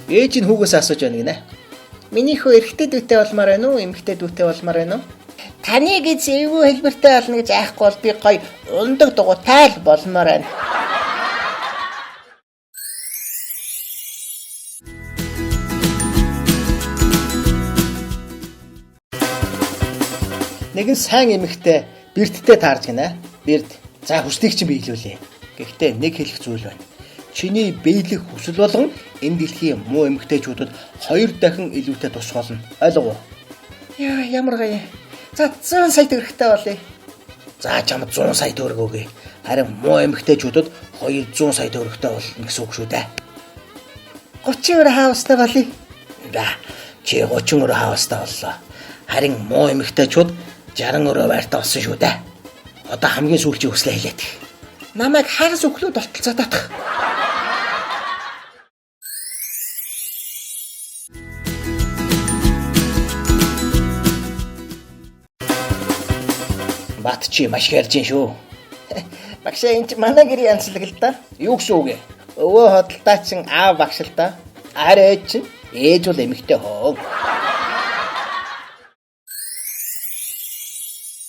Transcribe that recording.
Ээж нь хүүгээс асууж байна гинэ. Миний хүү эрэгтэй дүүтэй болмоор байна уу? Эмэгтэй дүүтэй болмоор байна уу? Таны гэж эвгүй хэлбэртэй болно гэж айхгүй бол би гоё ундаг дугуйтай л болмоор байна. Нэгэн сайн эмэгтэй бэрдтэй таарж гинэ. Бэрд. За хүслийг чинь биелүүлээ. Гэхдээ нэг хэлэх зүйл байна. Чиний биелэх хүсэл болгон энэ дэлхийн муу эмэгтэйчүүдэд 2 дахин илүүтэй тусах болно. Ойлгов уу? Яа, ямар гоё. За 100 сая төгрөгтэй болъё. За чамд 100 сая төгрөг өгье. Харин муу эмэгтэйчүүдэд 200 сая төгрөгтэй болно гэсэн үг шүү дээ. 30 eur хаустай болъё. Да, чи 30 eur хаустай боллоо. Харин муу эмэгтэйчүүд 60 eur байртаа болсон шүү дээ. Одоо хамгийн сүүлчийн хүслээ хэлээд. Намайг хагас өглөө болтолцоод татах. Бат чи маш хэрж ин шүү. Багшаа энэ манай гэрийн янзлаг л да. Юу гэсэн үг вэ? Өвөө хөдөлтаа чин аав багш л да. Арай ээж бол эмэгтэй хөө.